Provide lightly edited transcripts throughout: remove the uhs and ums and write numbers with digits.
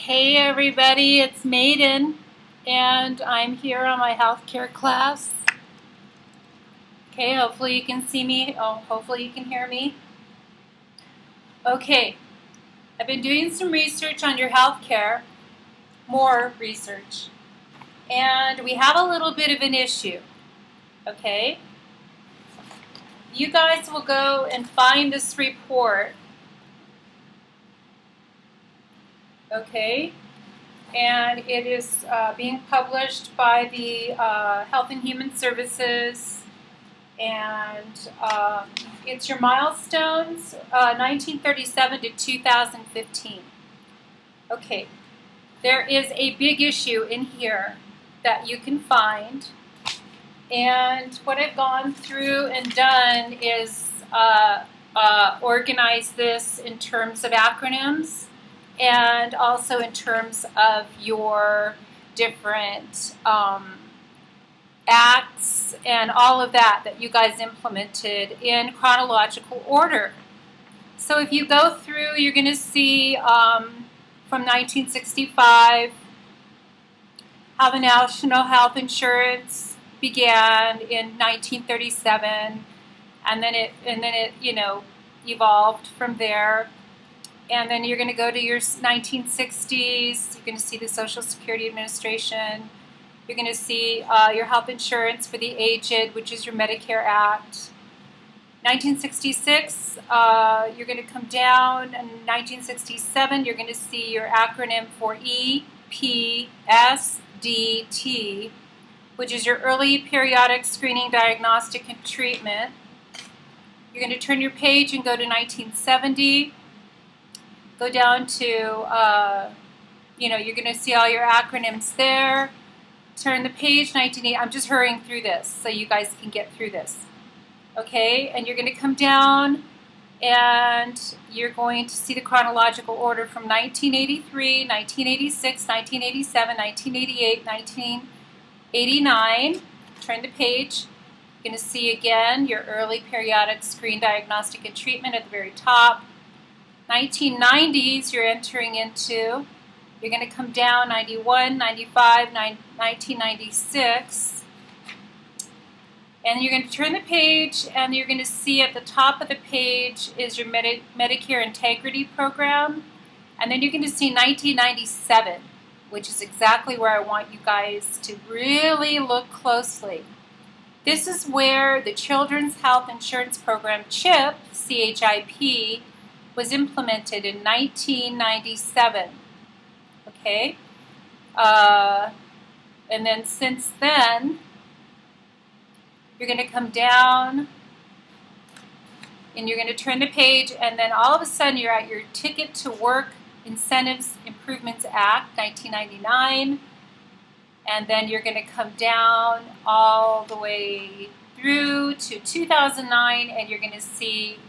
Hey everybody, it's Maiden, and I'm here on my healthcare class. Okay, hopefully you can see me. Oh, hopefully you can hear me. Okay, I've been doing some research on your healthcare, more research, and we have a little bit of an issue. Okay, you guys will go and find this report. Okay, and it is being published by the Health and Human Services, and it's your milestones, 1937 to 2015. Okay, there is a big issue in here that you can find, and what I've gone through and done is organize this in terms of acronyms and also in terms of your different acts and all of that you guys implemented in chronological order. So if you go through, you're going to see from 1965 how the National Health Insurance began in 1937, and then it evolved from there. And then you're going to go to your 1960s. You're going to see the Social Security Administration. You're going to see your health insurance for the aged, which is your Medicare Act. 1966, you're going to come down. In 1967, you're going to see your acronym for EPSDT, which is your Early Periodic Screening, Diagnostic, and Treatment. You're going to turn your page and go to 1970. Go down to, you're going to see all your acronyms there. Turn the page, 1980. I'm just hurrying through this so you guys can get through this. Okay, and you're going to come down and you're going to see the chronological order from 1983, 1986, 1987, 1988, 1989. Turn the page. You're going to see again your early periodic screen, diagnostic, and treatment at the very top. 1990s you're entering into. You're going to come down 91, 95, 1996. And you're going to turn the page and you're going to see at the top of the page is your Medicare Integrity Program. And then you're going to see 1997, which is exactly where I want you guys to really look closely. This is where the Children's Health Insurance Program, CHIP, CHIP, was implemented in 1997. Okay? And then since then, you're going to come down and you're going to turn the page, and then all of a sudden you're at your Ticket to Work Incentives Improvements Act, 1999. And then you're going to come down all the way through to 2009, and you're going to see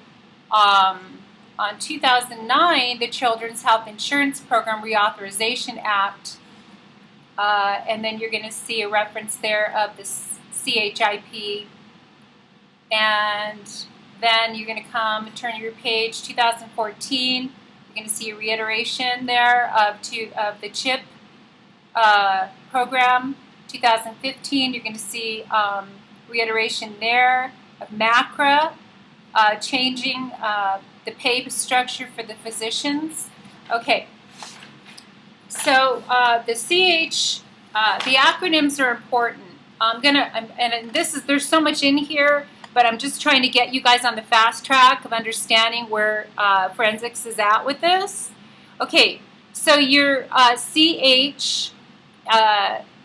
on 2009, the Children's Health Insurance Program Reauthorization Act, and then you're going to see a reference there of the CHIP, and then you're going to come and turn your page, 2014, you're going to see a reiteration there of the CHIP program. 2015, you're going to see reiteration there of MACRA, changing the pay structure for the physicians. Okay, so the acronyms are important. There's so much in here, but I'm just trying to get you guys on the fast track of understanding where forensics is at with this. Okay, so your CH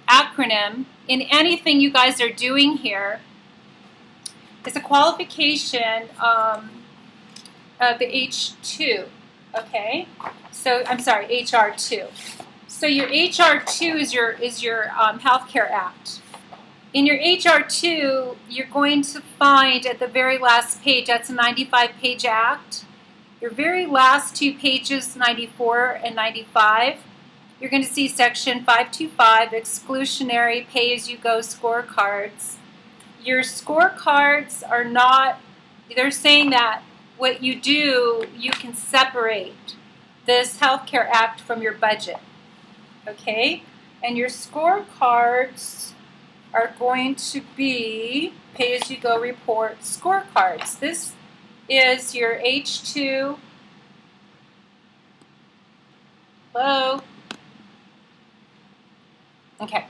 acronym in anything you guys are doing here is a qualification of the H2, okay? So, I'm sorry, HR2. So your HR2 is your Healthcare Act. In your HR2, you're going to find at the very last page, that's a 95-page act. Your very last two pages, 94 and 95, you're going to see Section 525, Exclusionary Pay-As-You-Go Scorecards. Your scorecards are not, they're saying that what you do, you can separate this Healthcare Act from your budget. okay? And your scorecards are going to be pay-as-you-go report scorecards. This is your H2. Hello? Okay.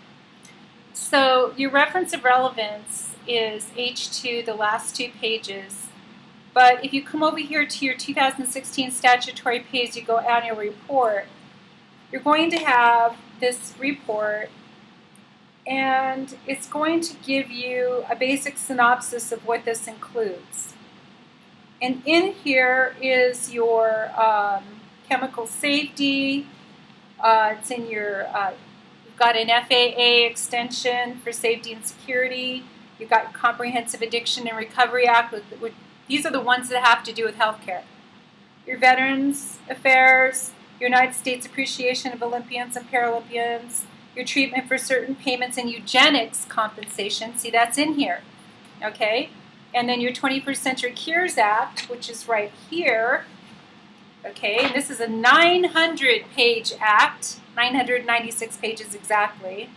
So your reference of relevance is H2, the last 2 pages. But if you come over here to your 2016 statutory pay-as-you-go annual report, you're going to have this report, and it's going to give you a basic synopsis of what this includes. And in here is your chemical safety. It's in your, you've got an FAA extension for safety and security. You've got Comprehensive Addiction and Recovery Act. These are the ones that have to do with healthcare. Your Veterans Affairs, your United States Appreciation of Olympians and Paralympians, your treatment for certain payments and eugenics compensation. See, that's in here, okay? And then your 21st Century Cures Act, which is right here, okay? And this is a 900-page act, 996 pages exactly.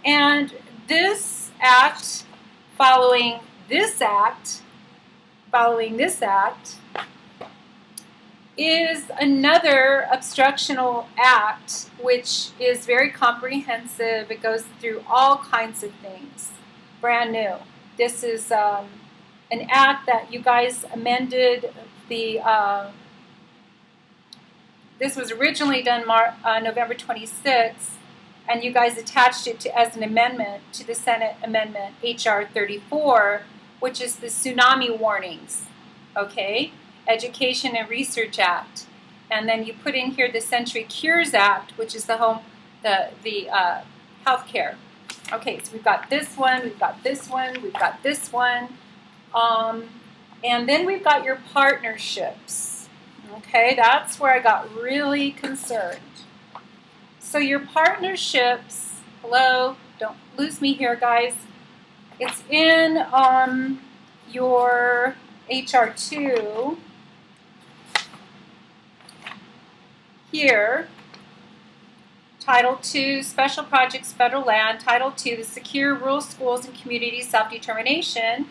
And this act, following this act, is another obstructional act, which is very comprehensive. It goes through all kinds of things, brand new. This is an act that you guys amended. This was originally done November 26th, and you guys attached it as an amendment to the Senate Amendment H.R. 34, which is the tsunami warnings, okay? Education and Research Act. And then you put in here the Century Cures Act, which is the healthcare. Okay, so we've got this one, we've got this one, we've got this one. And then we've got your partnerships. Okay, that's where I got really concerned. So your partnerships, hello, don't lose me here, guys. It's in your HR2 here. Title II, Special Projects, Federal Land. Title II, the Secure Rural Schools and Community Self-Determination.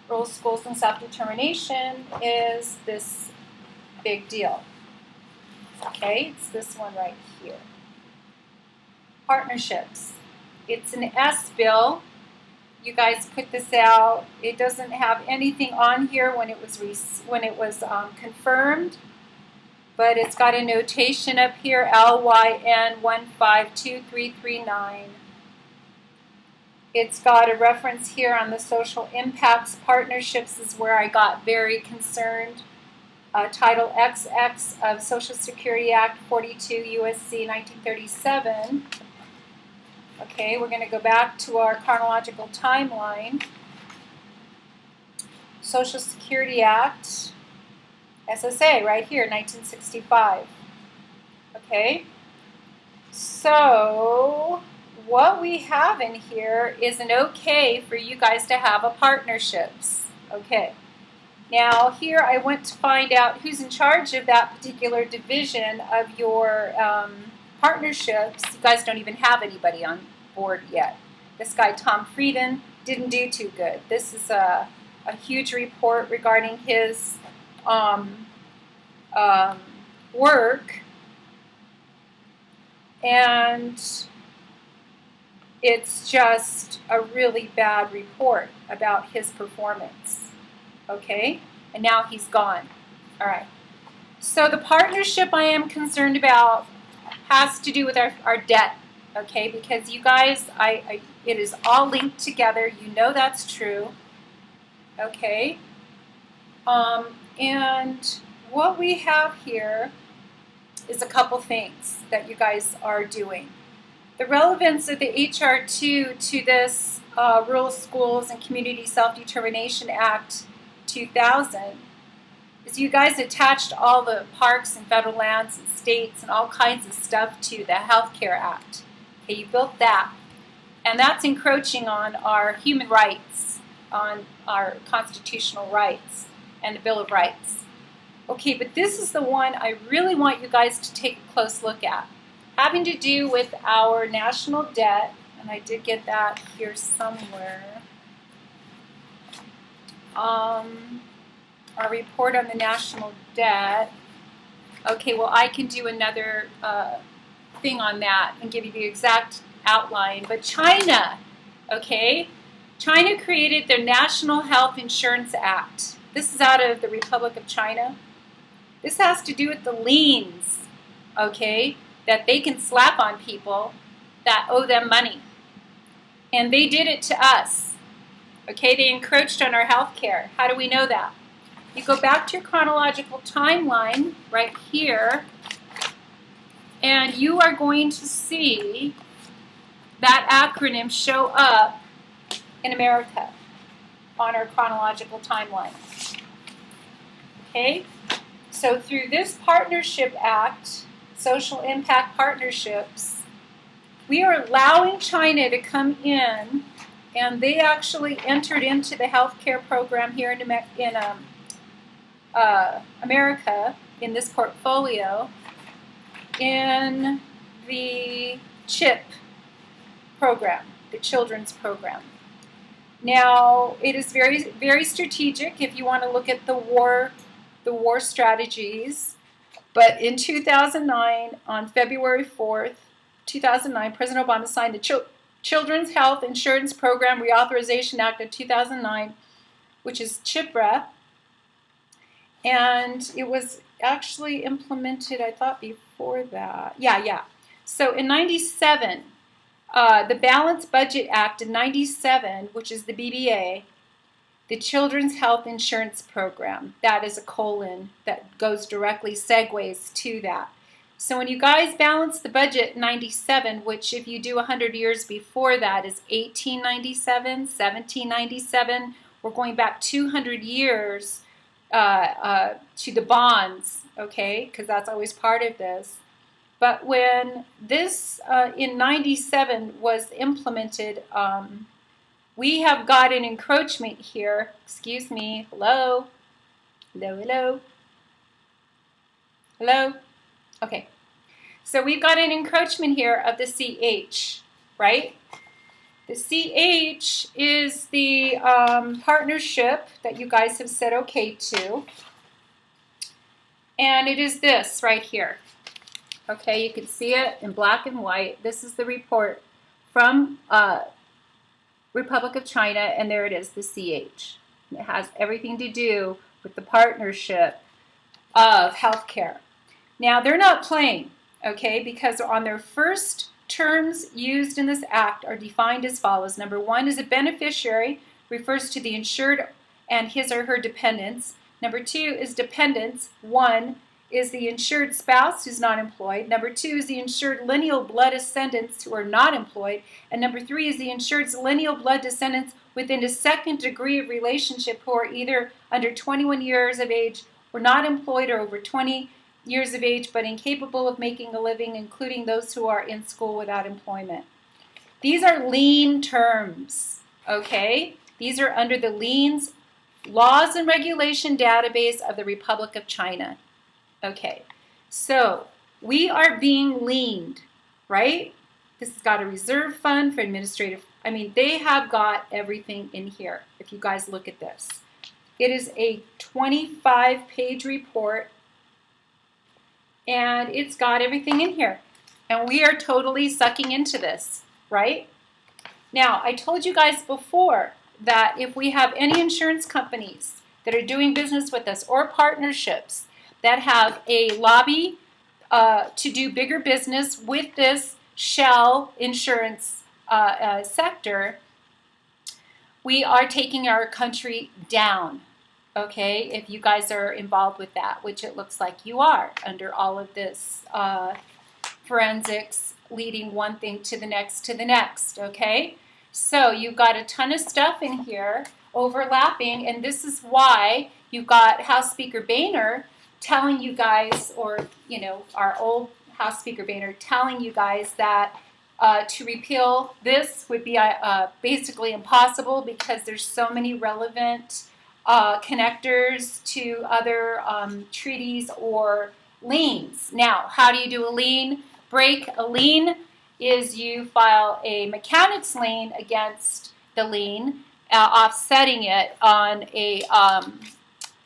Rural Schools and Self-Determination is this big deal. Okay, it's this one right here. Partnerships. It's an S bill. You guys put this out. It doesn't have anything on here when it was confirmed, but it's got a notation up here, LYN 152339. It's got a reference here on the social impacts. Partnerships is where I got very concerned. Title XX of Social Security Act 42 USC 1937. Okay, we're going to go back to our chronological timeline. Social Security Act, SSA, right here, 1965. Okay, so what we have in here is an okay for you guys to have a partnerships. Okay, now here I went to find out who's in charge of that particular division of your partnerships. You guys don't even have anybody on board yet. This guy, Tom Frieden, didn't do too good. This is a huge report regarding his work, and it's just a really bad report about his performance. Okay? And now he's gone. All right. So the partnership I am concerned about has to do with our debt, okay? Because you guys, it is all linked together. You know that's true, okay? And what we have here is a couple things that you guys are doing. The relevance of the HR2 to this Rural Schools and Community Self-Determination Act 2000 is you guys attached all the parks and federal lands and states and all kinds of stuff to the Healthcare Act. Okay, you built that. And that's encroaching on our human rights, on our constitutional rights and the Bill of Rights. Okay, but this is the one I really want you guys to take a close look at. having to do with our national debt, and I did get that here somewhere. Our report on the national debt. Okay, well, I can do another thing on that and give you the exact outline. But China, okay, China created their National Health Insurance Act. This is out of the Republic of China. This has to do with the liens, okay, that they can slap on people that owe them money. And they did it to us. Okay, they encroached on our health care. How do we know that? You go back to your chronological timeline right here, and you are going to see that acronym show up in America on our chronological timeline. Okay, so through this Partnership Act, Social Impact Partnerships, we are allowing China to come in, and they actually entered into the healthcare program here in America in this portfolio in the CHIP program, the children's program. Now, it is very, very strategic if you want to look at the war strategies. But in 2009, on February 4th, 2009, President Obama signed the Children's Health Insurance Program Reauthorization Act of 2009, which is CHIPRA. And it was actually implemented, I thought, before that. Yeah. So in 97, the Balanced Budget Act in 97, which is the BBA, the Children's Health Insurance Program, that is a colon that goes directly, segues to that. So when you guys balance the budget in 97, which if you do 100 years before that is 1897, 1797, we're going back 200 years to the bonds, okay, because that's always part of this. But when this in 97 was implemented, we have got an encroachment here. Excuse me. Hello? Hello? Okay. So we've got an encroachment here of the CH, right? The CH is the partnership that you guys have said okay to. And it is this right here. Okay, you can see it in black and white. This is the report from Republic of China, and there it is, the CH. It has everything to do with the partnership of healthcare. Now, they're not playing, okay, because on their first terms used in this act are defined as follows. Number one is a beneficiary, refers to the insured and his or her dependents. Number two is dependents. One is the insured spouse who's not employed. Number two is the insured lineal blood descendants who are not employed. And number three is the insured's lineal blood descendants within a second degree of relationship who are either under 21 years of age or not employed or over 20 years of age but incapable of making a living, including those who are in school without employment. These are lien terms, okay? These are under the liens, laws and regulation database of the Republic of China. Okay, so we are being liened, right? This has got a reserve fund for administrative, they have got everything in here, if you guys look at this. It is a 25-page report, and it's got everything in here. And we are totally sucking into this, right? Now, I told you guys before that if we have any insurance companies that are doing business with us or partnerships that have a lobby to do bigger business with this shell insurance sector, we are taking our country down, okay, if you guys are involved with that, which it looks like you are under all of this forensics leading one thing to the next, okay? So you've got a ton of stuff in here overlapping, and this is why you've got House Speaker Boehner telling you guys, or, our old House Speaker Boehner telling you guys that to repeal this would be basically impossible because there's so many relevant connectors to other treaties or liens. Now, how do you do a lien? break a lien is you file a mechanics lien against the lien, offsetting it on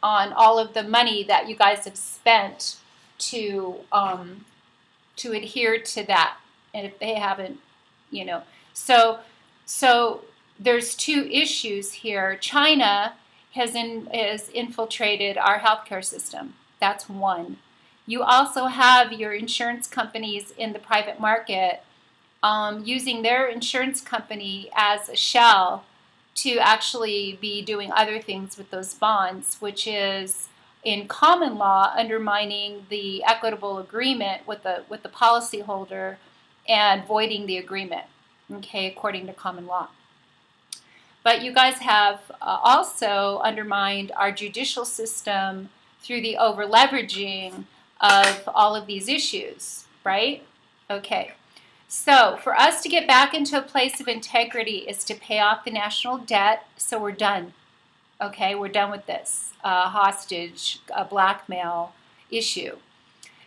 all of the money that you guys have spent to adhere to that, and if they haven't, so there's two issues here. China has infiltrated our healthcare system. That's one. You also have your insurance companies in the private market using their insurance company as a shell to actually be doing other things with those bonds, which is in common law undermining the equitable agreement with the policyholder and voiding the agreement, okay, according to common law. But you guys have also undermined our judicial system through the over-leveraging of all of these issues, right? Okay. So for us to get back into a place of integrity is to pay off the national debt. So we're done. Okay, we're done with this hostage, blackmail issue.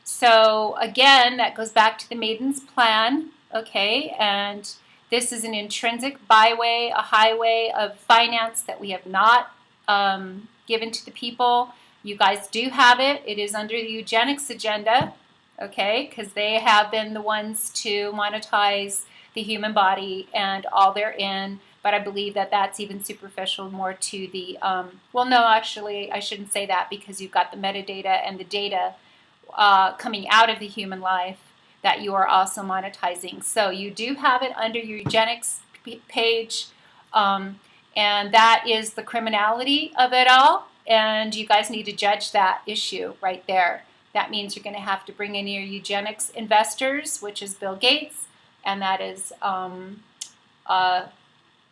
So again, that goes back to the Maidens plan. Okay, and this is an intrinsic byway, a highway of finance that we have not given to the people. You guys do have it. It is under the eugenics agenda. Okay, because they have been the ones to monetize the human body and all therein. But I believe that that's even superficial more to the, well, no, actually, I shouldn't say that because you've got the metadata and the data coming out of the human life that you are also monetizing. So you do have it under your eugenics page, and that is the criminality of it all. And you guys need to judge that issue right there. That means you're going to have to bring in your eugenics investors, which is Bill Gates, and that is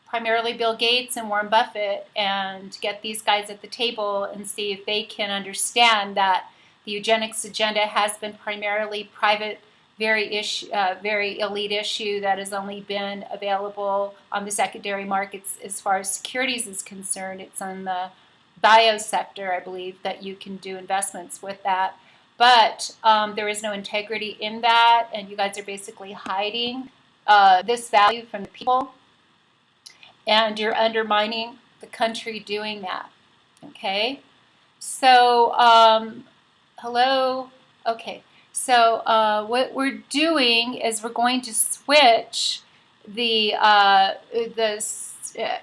primarily Bill Gates and Warren Buffett, and get these guys at the table and see if they can understand that the eugenics agenda has been primarily private, very elite issue that has only been available on the secondary markets as far as securities is concerned. It's on the bio sector, I believe, that you can do investments with that. But there is no integrity in that, and you guys are basically hiding this value from the people, and you're undermining the country doing that, okay? So, hello? Okay, so what we're doing is we're going to switch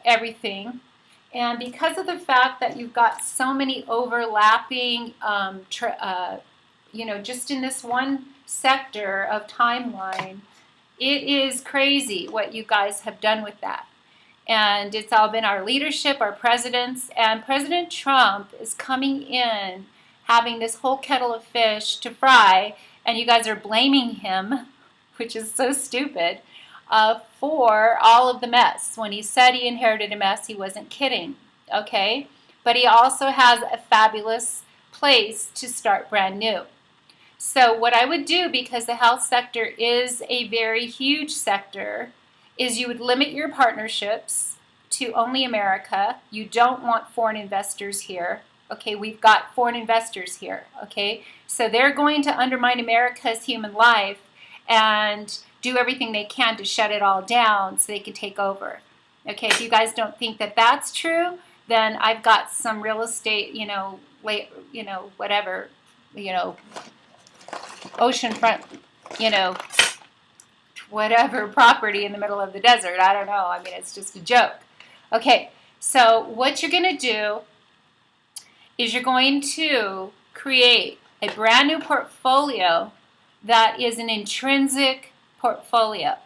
everything, and because of the fact that you've got so many overlapping just in this one sector of timeline, it is crazy what you guys have done with that. And it's all been our leadership, our presidents, and President Trump is coming in, having this whole kettle of fish to fry, and you guys are blaming him, which is so stupid, for all of the mess. When he said he inherited a mess, he wasn't kidding, okay? But he also has a fabulous place to start brand new. So what I would do, because the health sector is a very huge sector, is you would limit your partnerships to only America. You don't want foreign investors here. Okay, we've got foreign investors here. Okay, so they're going to undermine America's human life and do everything they can to shut it all down so they can take over. Okay, if you guys don't think that that's true, then I've got some real estate, whatever, oceanfront, whatever property in the middle of the desert. I don't know. I mean, it's just a joke. Okay, so what you're going to do is you're going to create a brand new portfolio that is an intrinsic portfolio.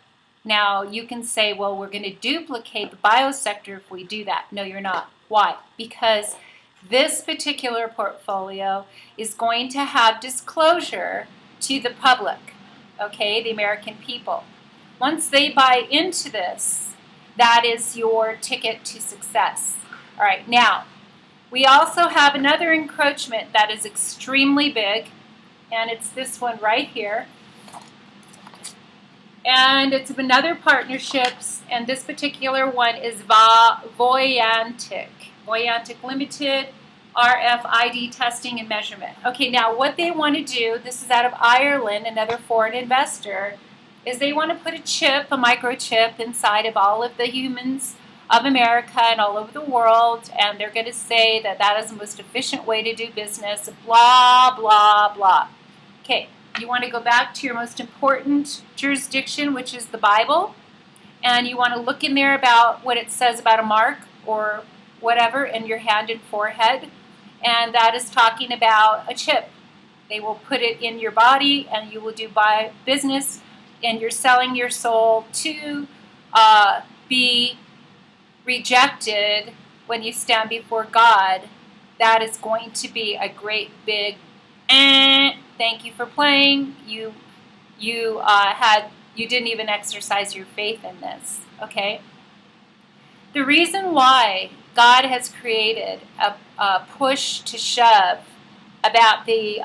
Now, you can say, well, we're going to duplicate the biosector if we do that. No, you're not. Why? Because this particular portfolio is going to have disclosure to the public, okay, the American people. Once they buy into this, that is your ticket to success. All right, now, we also have another encroachment that is extremely big, and it's this one right here. And it's another partnerships, and this particular one is Voyantic Limited, RFID testing and measurement. Okay, now what they want to do, this is out of Ireland, another foreign investor, is they want to put a chip, a microchip, inside of all of the humans of America and all over the world, and they're going to say that that is the most efficient way to do business, blah, blah, blah. Okay, you want to go back to your most important jurisdiction, which is the Bible, and you want to look in there about what it says about a mark or whatever in your hand and forehead, and that is talking about a chip. They will put it in your body, and you will do business, and you're selling your soul to be rejected when you stand before God. That is going to be a great big thank you for playing. You didn't even exercise your faith in this. Okay. The reason why God has created a push to shove about the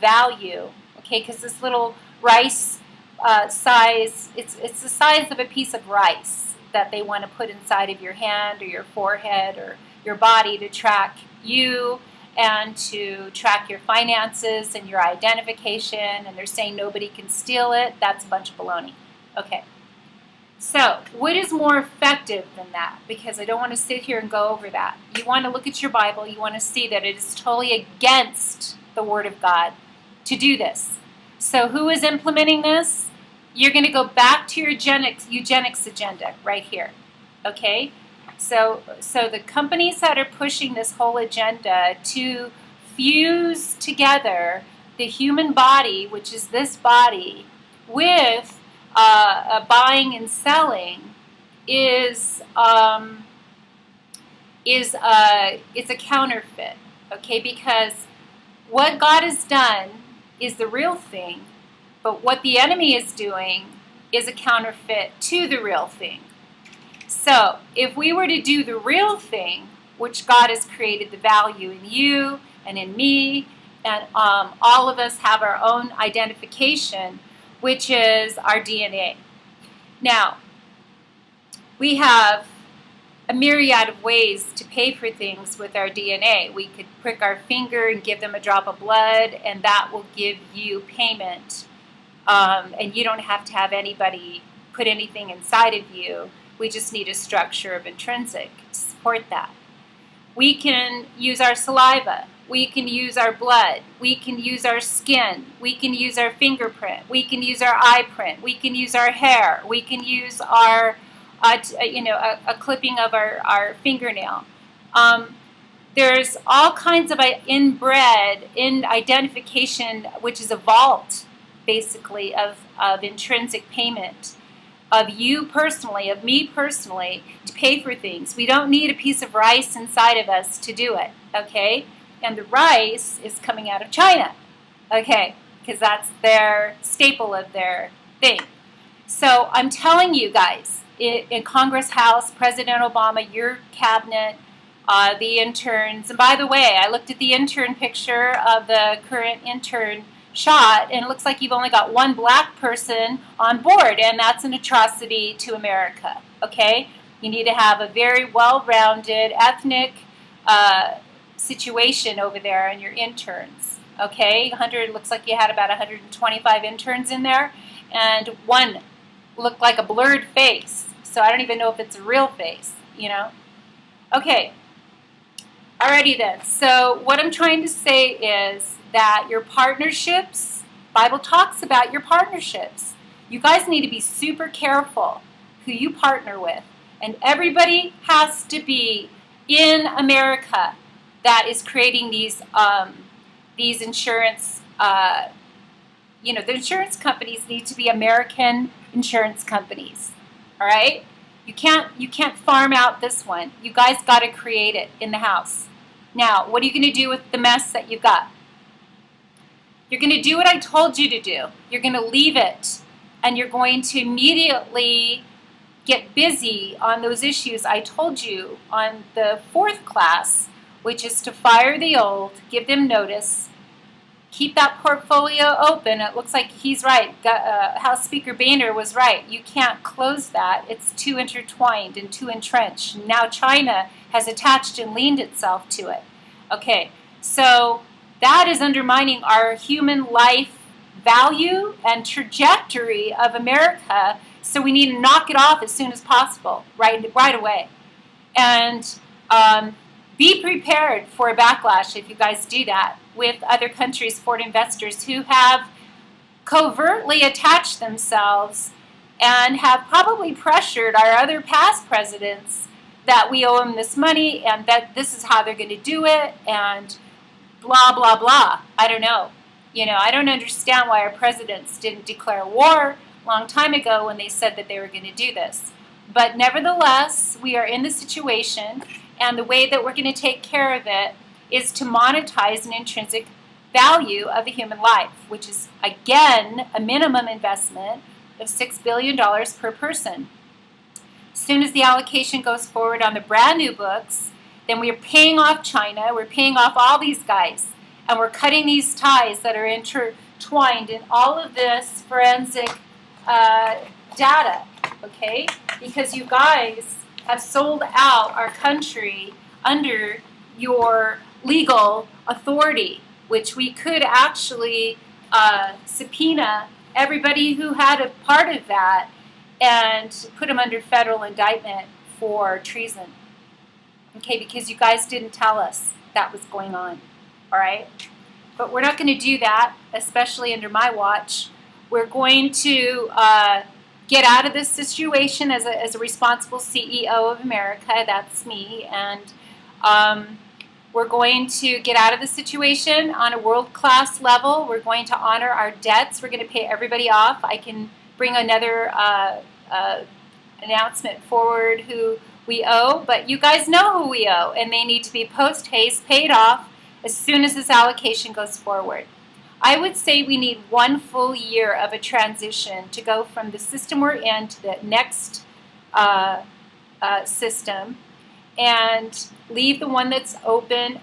value, okay, because this little rice size, it's the size of a piece of rice that they want to put inside of your hand or your forehead or your body to track you and to track your finances and your identification, and they're saying nobody can steal it. That's a bunch of baloney. Okay. So, what is more effective than that? Because I don't want to sit here and go over that. You want to look at your Bible. You want to see that it is totally against the Word of God to do this. So, who is implementing this? You're going to go back to your eugenics agenda right here. Okay? So the companies that are pushing this whole agenda to fuse together the human body, which is this body, with buying and selling it's a counterfeit, okay? Because what God has done is the real thing, but what the enemy is doing is a counterfeit to the real thing. So if we were to do the real thing, which God has created the value in you and in me, and all of us have our own identification, which is our DNA. Now, we have a myriad of ways to pay for things with our DNA. We could prick our finger and give them a drop of blood, and that will give you payment. And you don't have to have anybody put anything inside of you. We just need a structure of intrinsic to support that. We can use our saliva. We can use our blood. We can use our skin. We can use our fingerprint. We can use our eye print. We can use our hair. We can use our, a clipping of our fingernail. There's all kinds of inbred identification, which is a vault, basically, of intrinsic payment of you personally, of me personally, to pay for things. We don't need a piece of rice inside of us to do it, okay? And the rice is coming out of China, okay? Because that's their staple of their thing. So I'm telling you guys, in Congress House, President Obama, your cabinet, the interns, and by the way, I looked at the intern picture of the current intern shot, and it looks like you've only got one black person on board, and that's an atrocity to America, okay? You need to have a very well-rounded ethnic situation over there in your interns, okay? Looks like you had about 125 interns in there, and one looked like a blurred face, so I don't even know if it's a real face, you know? Okay, alrighty then. So what I'm trying to say is that your partnerships, Bible talks about your partnerships. You guys need to be super careful who you partner with. And everybody has to be in America that is creating these insurance, the insurance companies need to be American insurance companies. All right? You can't farm out this one. You guys got to create it in the house. Now, what are you going to do with the mess that you've got? You're going to do what I told you to do. You're going to leave it, and you're going to immediately get busy on those issues I told you on the 4th class, which is to fire the old, give them notice, keep that portfolio open. It looks like he's right. House Speaker Boehner was right. You can't close that. It's too intertwined and too entrenched. Now China has attached and leaned itself to it. Okay, so that is undermining our human life value and trajectory of America. So we need to knock it off as soon as possible, right away. And be prepared for a backlash if you guys do that with other countries' foreign investors who have covertly attached themselves and have probably pressured our other past presidents that we owe them this money and that this is how they're going to do it and blah, blah, blah. I don't know. I don't understand why our presidents didn't declare war a long time ago when they said that they were going to do this. But nevertheless, we are in the situation, and the way that we're going to take care of it is to monetize an intrinsic value of the human life, which is, again, a minimum investment of $6 billion per person. As soon as the allocation goes forward on the brand new books, then we're paying off China, we're paying off all these guys, and we're cutting these ties that are intertwined in all of this forensic data, okay? Because you guys have sold out our country under your legal authority, which we could actually subpoena everybody who had a part of that and put them under federal indictment for treason. Okay, because you guys didn't tell us that was going on, all right? But we're not going to do that, especially under my watch. We're going to get out of this situation as a responsible CEO of America. That's me. And we're going to get out of the situation on a world-class level. We're going to honor our debts. We're going to pay everybody off. I can bring another announcement forward who we owe, but you guys know who we owe, and they need to be post-haste paid off as soon as this allocation goes forward. I would say we need 1 full year of a transition to go from the system we're in to the next system, and leave the one that's open.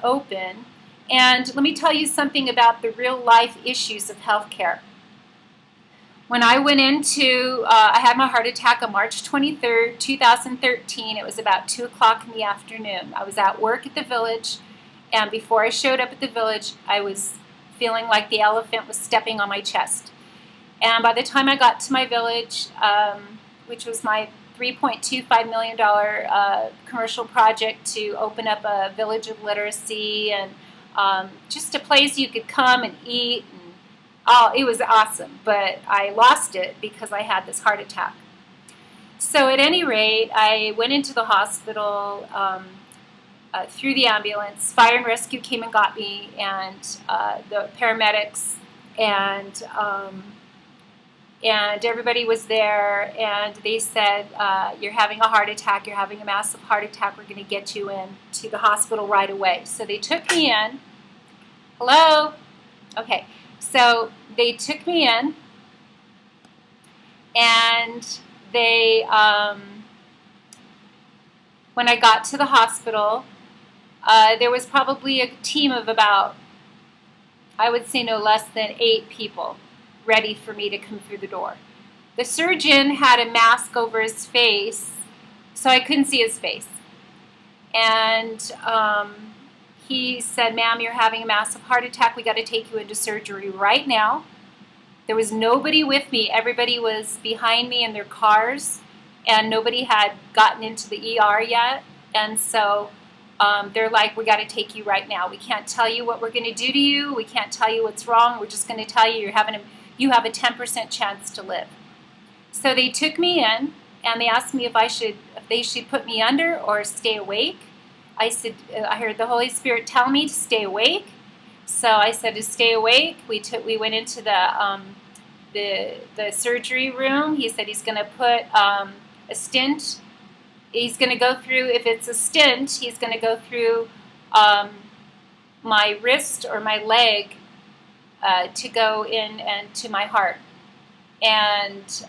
And let me tell you something about the real life issues of healthcare. When I went into, I had my heart attack on March 23rd, 2013. It was about 2 o'clock in the afternoon. I was at work at the Village, and before I showed up at the Village, I was feeling like the elephant was stepping on my chest. And by the time I got to my Village, which was my $3.25 million commercial project to open up a village of literacy and just a place you could come and eat. Oh, it was awesome, but I lost it because I had this heart attack. So at any rate, I went into the hospital through the ambulance. Fire and rescue came and got me, and the paramedics, and everybody was there, and they said, you're having a heart attack, you're having a massive heart attack, we're going to get you in to the hospital right away. So they took me in. Hello? Okay. So they took me in, and they, when I got to the hospital, there was probably a team of about, I would say no less than 8 people ready for me to come through the door. The surgeon had a mask over his face, so I couldn't see his face. And he said, ma'am, you're having a massive heart attack. We got to take you into surgery right now. There was nobody with me. Everybody was behind me in their cars, and nobody had gotten into the ER yet. And so they're like, we got to take you right now. We can't tell you what we're going to do to you. We can't tell you what's wrong. We're just going to tell you you have a 10% chance to live. So they took me in, and they asked me if they should put me under or stay awake. I said, I heard the Holy Spirit tell me to stay awake. So I said to stay awake. We went into the surgery room. He said he's going to put a stent. He's going to go through, if it's a stent, he's going to go through my wrist or my leg to go in and to my heart. And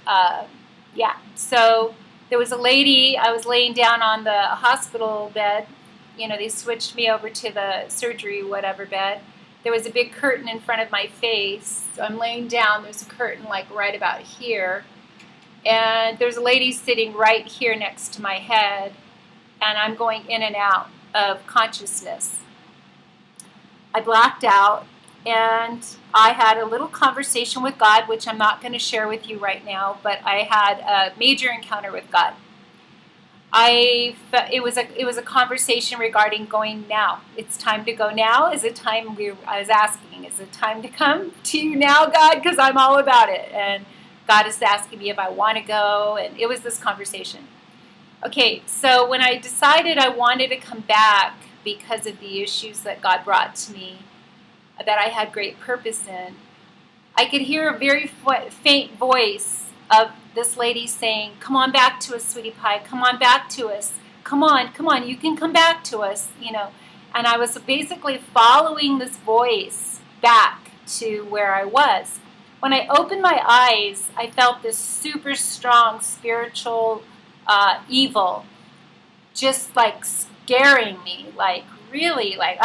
yeah, so there was a lady. I was laying down on the hospital bed. They switched me over to the surgery whatever bed. There was a big curtain in front of my face. So I'm laying down. There's a curtain like right about here. And there's a lady sitting right here next to my head. And I'm going in and out of consciousness. I blacked out, and I had a little conversation with God, which I'm not going to share with you right now, but I had a major encounter with God. It was a conversation regarding going now. It's time to go now. Is it time? I was asking, is it time to come to you now, God? Because I'm all about it. And God is asking me if I want to go. And it was this conversation. Okay, so when I decided I wanted to come back because of the issues that God brought to me, that I had great purpose in, I could hear a very faint voice of this lady saying, come on back to us, sweetie pie, come on back to us, come on, you can come back to us, you know. And I was basically following this voice back to where I was. When I opened my eyes, I felt this super strong spiritual evil just like scaring me, like really like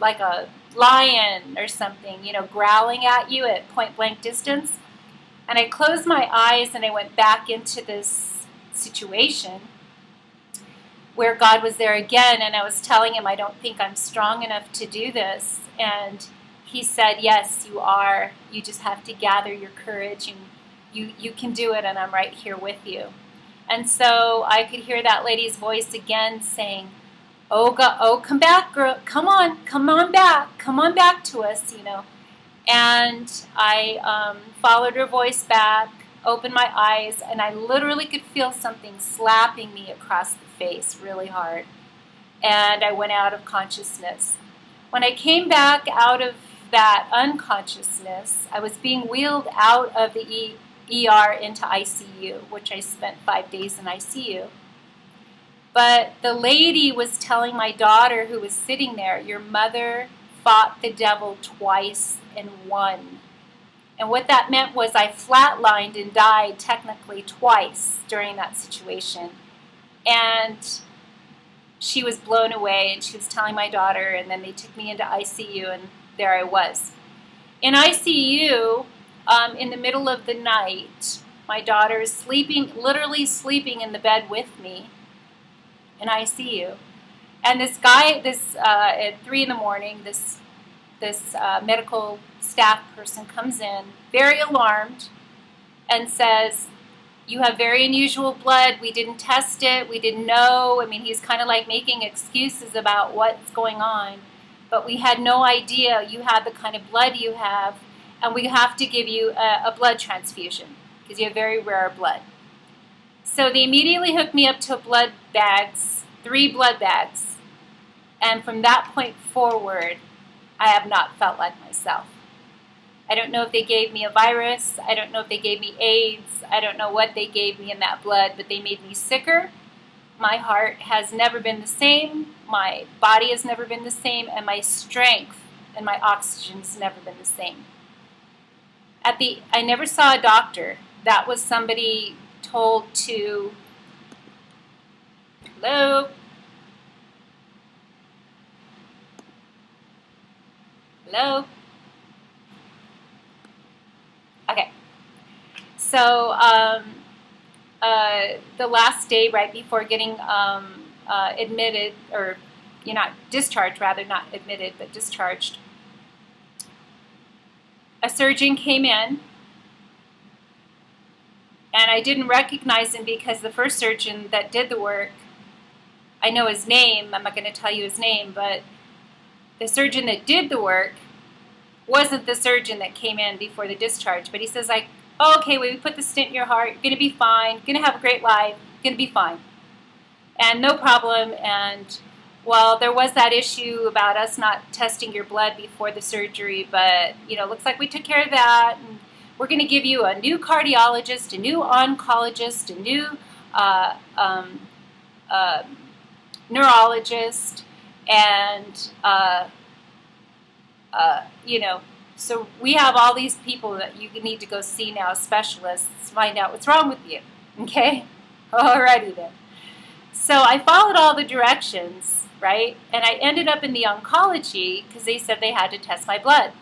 like a lion or something, you know, growling at you at point blank distance. And I closed my eyes and I went back into this situation where God was there again, and I was telling him, I don't think I'm strong enough to do this. And he said, yes, you are. You just have to gather your courage, and you can do it, and I'm right here with you. And so I could hear that lady's voice again saying, oh, God, oh, come back, girl. Come on back to us, you know. And I followed her voice back, opened my eyes, and I literally could feel something slapping me across the face really hard. And I went out of consciousness. When I came back out of that unconsciousness, I was being wheeled out of the ER into ICU, which I spent 5 days in ICU. But the lady was telling my daughter who was sitting there, your mother fought the devil twice and won. And what that meant was I flatlined and died technically twice during that situation. And she was blown away, and she was telling my daughter, and then they took me into ICU, and there I was. In ICU, in the middle of the night, my daughter is sleeping, literally sleeping in the bed with me in ICU. And this guy, at 3 in the morning, this medical staff person comes in, very alarmed, and says, you have very unusual blood. We didn't test it. We didn't know. I mean, he's kind of like making excuses about what's going on. But we had no idea you had the kind of blood you have, and we have to give you a blood transfusion because you have very rare blood. So they immediately hooked me up to blood bags, 3 blood bags. And from that point forward, I have not felt like myself. I don't know if they gave me a virus. I don't know if they gave me AIDS. I don't know what they gave me in that blood, but they made me sicker. My heart has never been the same. My body has never been the same. And my strength and my oxygen has never been the same. I never saw a doctor. That was somebody told to... Hello? Hello? Okay. So the last day right before getting admitted, or not discharged, rather, not admitted, but discharged, a surgeon came in, and I didn't recognize him because the first surgeon that did the work, I know his name, I'm not going to tell you his name, but the surgeon that did the work wasn't the surgeon that came in before the discharge. But he says, like, oh, okay, we put the stent in your heart, you're going to be fine, you're going to have a great life, you're going to be fine. And no problem. And, well, there was that issue about us not testing your blood before the surgery, but, looks like we took care of that. And we're going to give you a new cardiologist, a new oncologist, a new neurologist, and, so we have all these people that you need to go see now, specialists, find out what's wrong with you, okay? Alrighty then. So I followed all the directions, right? And I ended up in the oncology because they said they had to test my blood.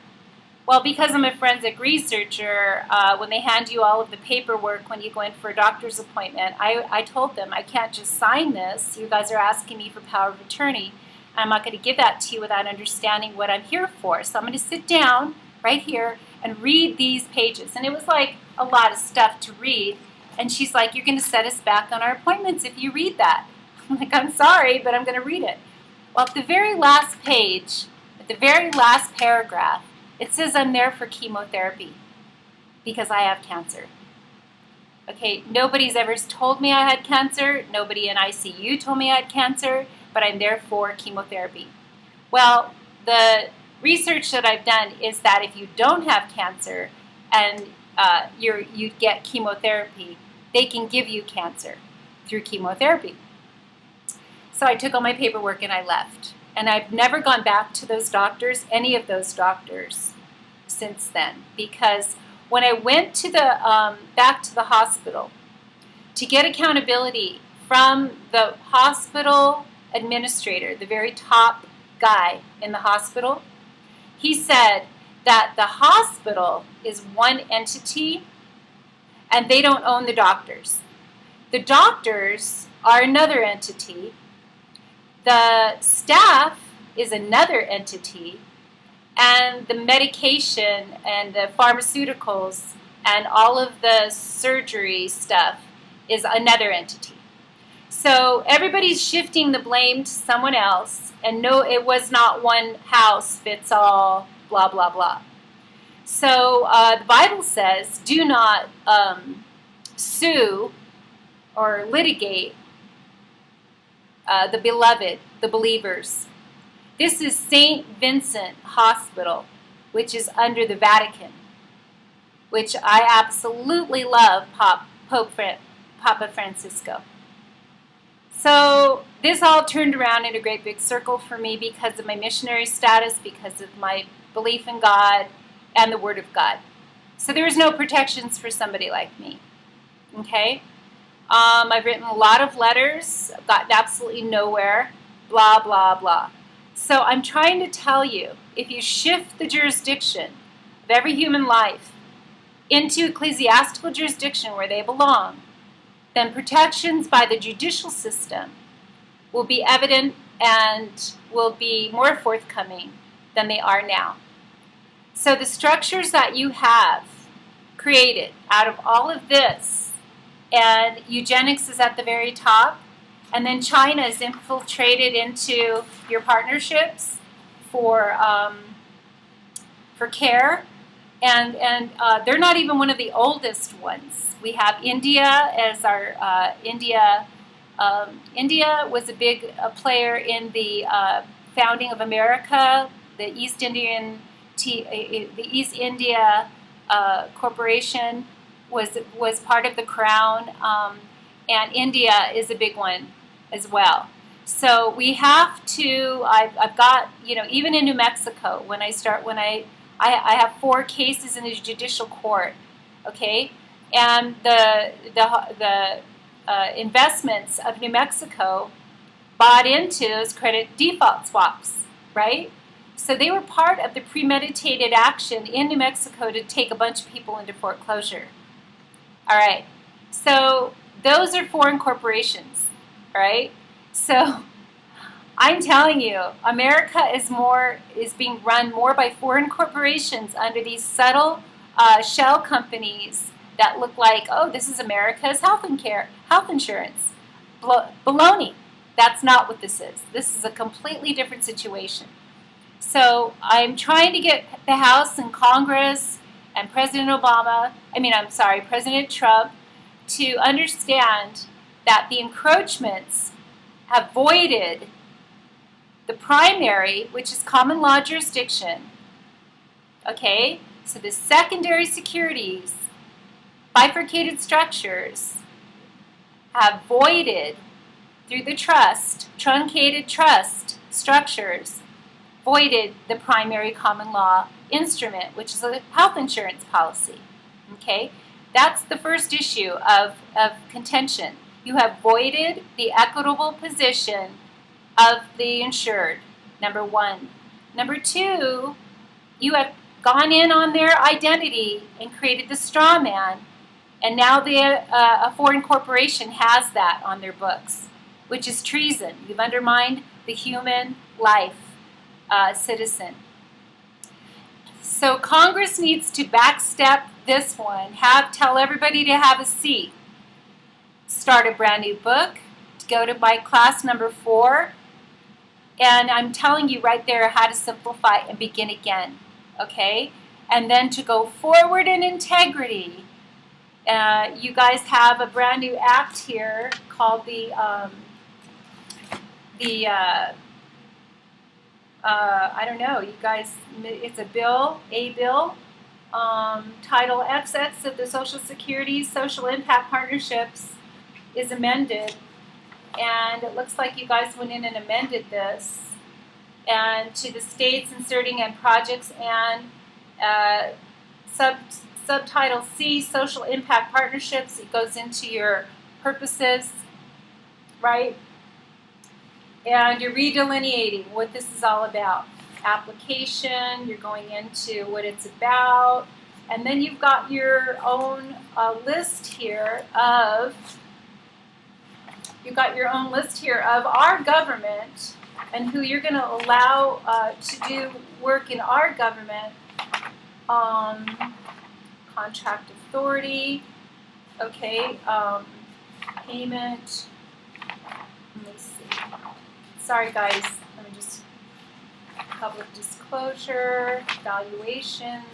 Well, because I'm a forensic researcher, when they hand you all of the paperwork when you go in for a doctor's appointment, I told them, I can't just sign this. You guys are asking me for power of attorney. I'm not going to give that to you without understanding what I'm here for. So I'm going to sit down right here and read these pages. And it was like a lot of stuff to read. And she's like, you're going to set us back on our appointments if you read that. I'm like, I'm sorry, but I'm going to read it. Well, at the very last page, at the very last paragraph, it says I'm there for chemotherapy because I have cancer. Okay, nobody's ever told me I had cancer. Nobody in ICU told me I had cancer, but I'm there for chemotherapy. Well, the research that I've done is that if you don't have cancer and you get chemotherapy, they can give you cancer through chemotherapy. So I took all my paperwork and I left. And I've never gone back to those doctors, any of those doctors, since then. Because when I went to back to the hospital to get accountability from the hospital administrator, the very top guy in the hospital, he said that the hospital is one entity and they don't own the doctors. The doctors are another entity. The staff is another entity, and the medication and the pharmaceuticals and all of the surgery stuff is another entity. So everybody's shifting the blame to someone else, and no, it was not one house fits all, blah, blah, blah. So the Bible says, do not sue or litigate the beloved, the believers. This is St. Vincent Hospital, which is under the Vatican, which I absolutely love Papa Francisco. So this all turned around in a great big circle for me because of my missionary status, because of my belief in God and the Word of God. So there is no protections for somebody like me. Okay? I've written a lot of letters, gotten absolutely nowhere, blah, blah, blah. So I'm trying to tell you, if you shift the jurisdiction of every human life into ecclesiastical jurisdiction where they belong, then protections by the judicial system will be evident and will be more forthcoming than they are now. So the structures that you have created out of all of this, and eugenics is at the very top, and then China is infiltrated into your partnerships for care, and they're not even one of the oldest ones. We have India as our India. India was a big player in the founding of America. The East India Corporation was part of the crown, and India is a big one as well. So we have to. I've got, even in New Mexico, when I have 4 cases in the judicial court, okay, and the investments of New Mexico bought into those credit default swaps, right? So they were part of the premeditated action in New Mexico to take a bunch of people into foreclosure. All right, so those are foreign corporations, all right? So I'm telling you, America is being run more by foreign corporations under these subtle shell companies that look like, oh, this is America's health insurance. Baloney. That's not what this is. This is a completely different situation. So I'm trying to get the House and Congress and President Trump to understand that the encroachments have voided the primary, which is common law jurisdiction. Okay? So the secondary securities, bifurcated structures, have voided through the truncated trust structures, voided the primary common law instrument, which is a health insurance policy. Okay? That's the first issue of contention. You have voided the equitable position of the insured, number 1. Number 2, you have gone in on their identity and created the straw man, and now a foreign corporation has that on their books, which is treason. You've undermined the human life citizen. So Congress needs to backstep this one, tell everybody to have a seat, start a brand new book, go to my class number 4, and I'm telling you right there how to simplify and begin again, okay? And then to go forward in integrity. You guys have a brand new act here called I don't know, you guys, it's a bill, Title XX of the Social Security Social Impact Partnerships is amended, and it looks like you guys went in and amended this, and to the states inserting in projects and subtitle C, Social Impact Partnerships, it goes into your purposes, right? And you're redelineating what this is all about. Application, you're going into what it's about, and then you've got your own list here of our government and who you're going to allow to do work in our government. Contract authority, okay, payment. Let me see. Sorry, guys. Let me just public disclosure, valuations.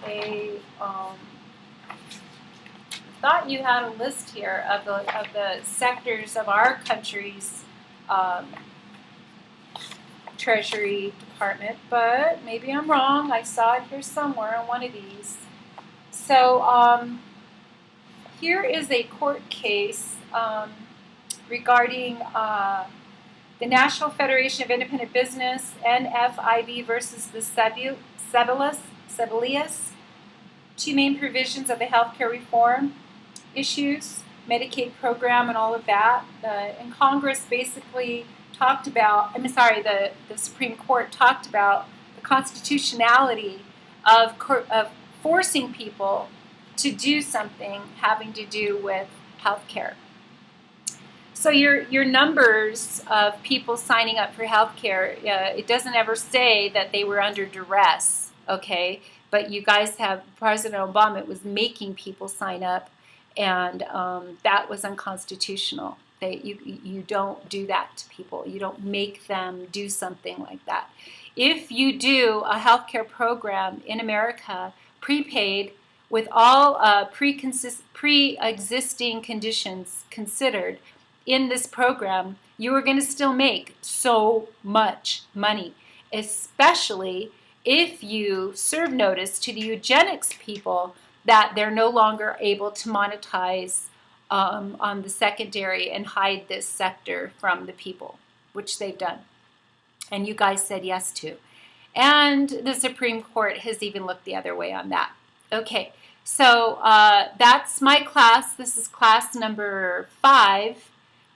Okay. Thought you had a list here of the sectors of our country's Treasury Department, but maybe I'm wrong. I saw it here somewhere on one of these. So here is a court case regarding the National Federation of Independent Business, NFIB versus the Sebelius, two main provisions of the healthcare reform issues, Medicaid program and all of that. And Congress basically talked about, the Supreme Court talked about the constitutionality of forcing people to do something having to do with healthcare. So your numbers of people signing up for healthcare, it doesn't ever say that they were under duress, okay? But you guys have, President Obama was making people sign up, and that was unconstitutional. You don't do that to people. You don't make them do something like that. If you do a healthcare program in America, prepaid, with all pre-existing conditions considered in this program, you are going to still make so much money, especially if you serve notice to the eugenics people that they're no longer able to monetize on the secondary and hide this sector from the people, which they've done. And you guys said yes to. And the Supreme Court has even looked the other way on that. Okay, so that's my class. This is class number 5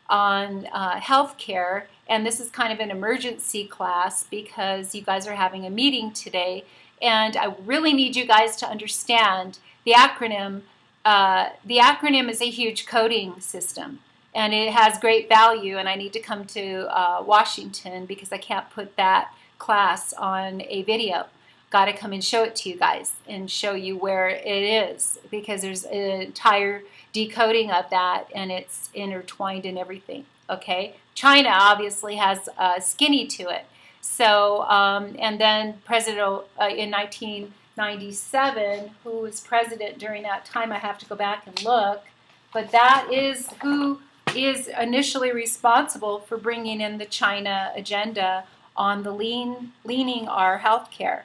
on healthcare. And this is kind of an emergency class because you guys are having a meeting today. And I really need you guys to understand the acronym. The acronym is a huge coding system, and it has great value, and I need to come to Washington because I can't put that class on a video. Got to come and show it to you guys and show you where it is, because there's an entire decoding of that, and it's intertwined in everything, okay? China obviously has skinny to it. So, and then President in 1997, who was president during that time, I have to go back and look, but that is who is initially responsible for bringing in the China agenda on the leaning our healthcare.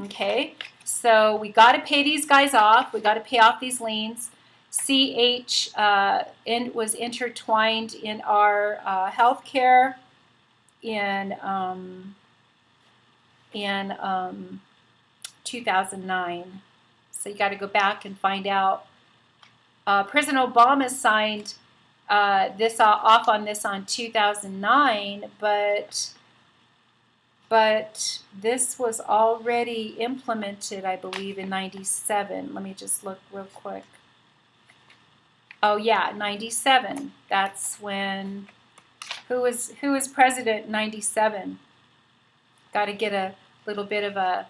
Okay, so we got to pay these guys off. We got to pay off these liens. CH was intertwined in our healthcare in 2009. So you got to go back and find out. President Obama signed this off on this on 2009, but this was already implemented, I believe, in 97. Let me just look real quick. Oh yeah, 97. That's when Who was president in 97? Got to get a little bit of a,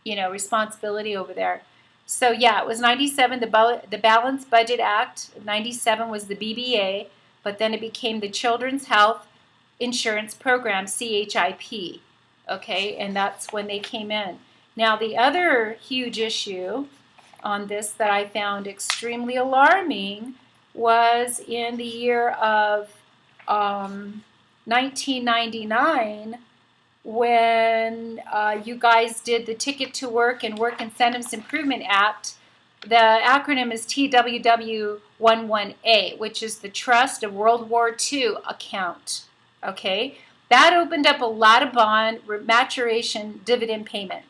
responsibility over there. So yeah, it was 97, the Balanced Budget Act. 97 was the BBA, but then it became the Children's Health Insurance Program, CHIP. Okay, and that's when they came in. Now, the other huge issue on this that I found extremely alarming was in the year of 1999, when you guys did the Ticket to Work and Work Incentives Improvement Act. The acronym is TWW11A, which is the Trust of World War II account. Okay, that opened up a lot of bond maturation dividend payments.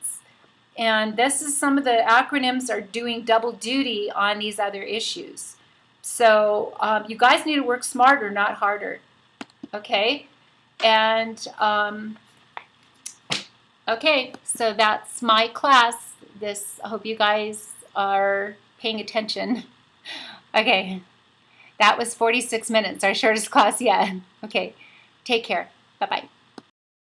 And this is some of the acronyms are doing double duty on these other issues. So you guys need to work smarter, not harder. Okay, and okay, so that's my class. I hope you guys are paying attention. Okay, that was 46 minutes, our shortest class yet. Okay, take care. Bye-bye.